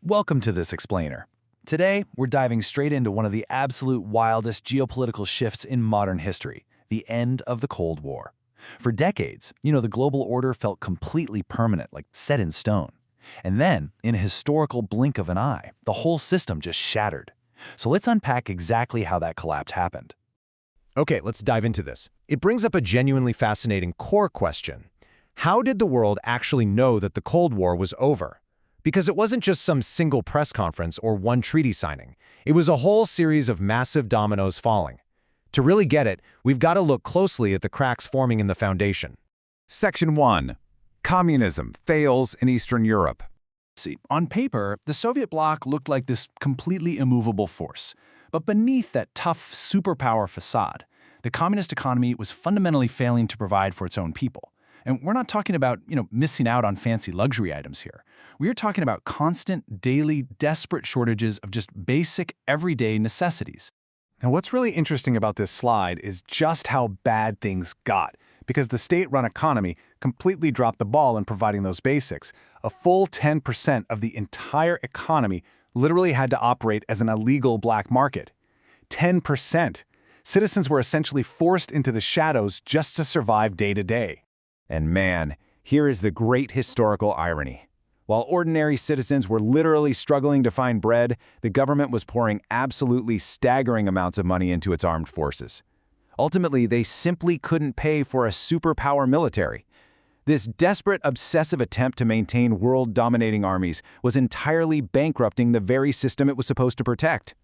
Welcome to This Explainer. Today, we're diving straight into one of the absolute wildest geopolitical shifts in modern history, the end of the Cold War. For decades, the global order felt completely permanent, like set in stone. And then, in a historical blink of an eye, the whole system just shattered. So let's unpack exactly how that collapse happened. Okay, let's dive into this. It brings up a genuinely fascinating core question. How did the world actually know that the Cold War was over? Because it wasn't just some single press conference or one treaty signing. It was a whole series of massive dominoes falling. To really get it, we've got to look closely at the cracks forming in the foundation. Section 1. Communism fails in Eastern Europe. See, on paper, the Soviet bloc looked like this completely immovable force. But beneath that tough superpower facade, the communist economy was fundamentally failing to provide for its own people. And we're not talking about, missing out on fancy luxury items here. We are talking about constant, daily, desperate shortages of just basic, everyday necessities. Now, what's really interesting about this slide is just how bad things got, because the state-run economy completely dropped the ball in providing those basics. A full 10% of the entire economy literally had to operate as an illegal black market. 10%. Citizens were essentially forced into the shadows just to survive day to day. And man, here is the great historical irony. While ordinary citizens were literally struggling to find bread, the government was pouring absolutely staggering amounts of money into its armed forces. Ultimately, they simply couldn't pay for a superpower military. This desperate, obsessive attempt to maintain world-dominating armies was entirely bankrupting the very system it was supposed to protect.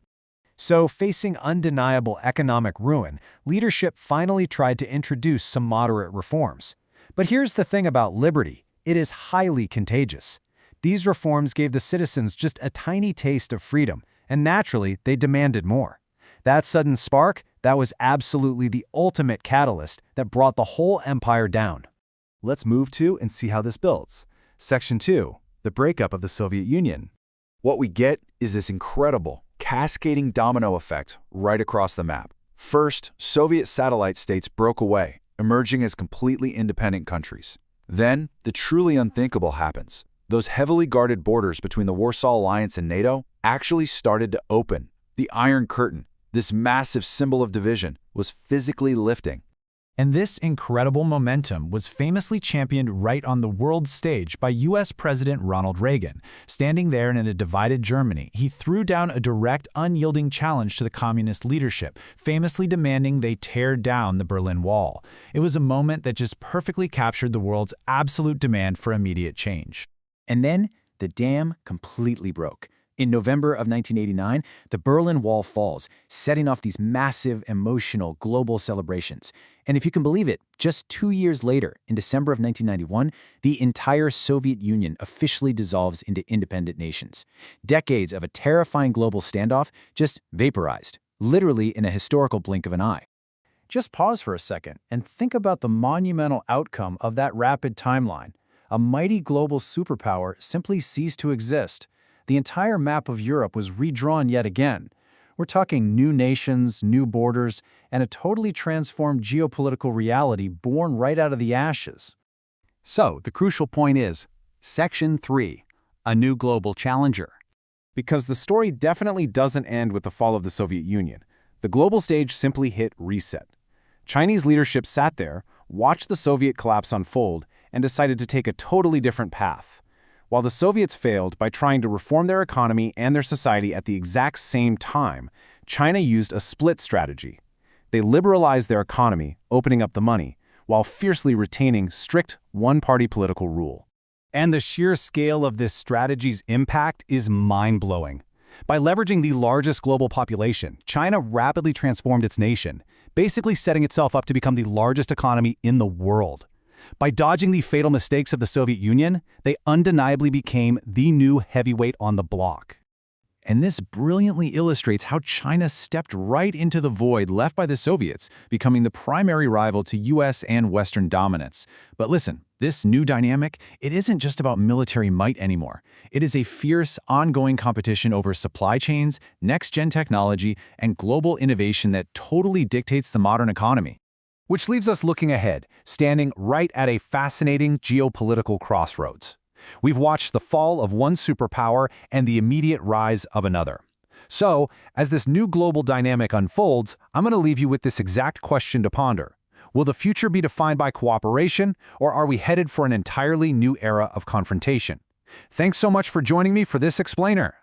So, facing undeniable economic ruin, leadership finally tried to introduce some moderate reforms. But here's the thing about liberty. It is highly contagious. These reforms gave the citizens just a tiny taste of freedom, and naturally, they demanded more. That sudden spark, that was absolutely the ultimate catalyst that brought the whole empire down. Let's move to and see how this builds. Section 2. The breakup of the Soviet Union. What we get is this incredible, cascading domino effect right across the map. First, Soviet satellite states broke away, emerging as completely independent countries. Then, the truly unthinkable happens. Those heavily guarded borders between the Warsaw Alliance and NATO actually started to open. The Iron Curtain, this massive symbol of division, was physically lifting. And this incredible momentum was famously championed right on the world stage by U.S. President Ronald Reagan. Standing there in a divided Germany, he threw down a direct, unyielding challenge to the communist leadership, famously demanding they tear down the Berlin Wall. It was a moment that just perfectly captured the world's absolute demand for immediate change. And then the dam completely broke. In November of 1989, the Berlin Wall falls, setting off these massive, emotional, global celebrations. And if you can believe it, just 2 years later, in December of 1991, the entire Soviet Union officially dissolves into independent nations. Decades of a terrifying global standoff just vaporized, literally in a historical blink of an eye. Just pause for a second and think about the monumental outcome of that rapid timeline. A mighty global superpower simply ceased to exist. The entire map of Europe was redrawn yet again. We're talking new nations, new borders, and a totally transformed geopolitical reality born right out of the ashes. So, the crucial point is, Section 3, a new global challenger. Because the story definitely doesn't end with the fall of the Soviet Union. The global stage simply hit reset. Chinese leadership sat there, watched the Soviet collapse unfold, and decided to take a totally different path. While the Soviets failed by trying to reform their economy and their society at the exact same time, China used a split strategy. They liberalized their economy, opening up the money, while fiercely retaining strict one-party political rule. And the sheer scale of this strategy's impact is mind-blowing. By leveraging the largest global population, China rapidly transformed its nation, basically setting itself up to become the largest economy in the world. By dodging the fatal mistakes of the Soviet Union, they undeniably became the new heavyweight on the block. And this brilliantly illustrates how China stepped right into the void left by the Soviets, becoming the primary rival to US and Western dominance. But listen, this new dynamic, it isn't just about military might anymore. It is a fierce, ongoing competition over supply chains, next-gen technology, and global innovation that totally dictates the modern economy. Which leaves us looking ahead, standing right at a fascinating geopolitical crossroads. We've watched the fall of one superpower and the immediate rise of another. So, as this new global dynamic unfolds, I'm going to leave you with this exact question to ponder. Will the future be defined by cooperation, or are we headed for an entirely new era of confrontation? Thanks so much for joining me for this explainer.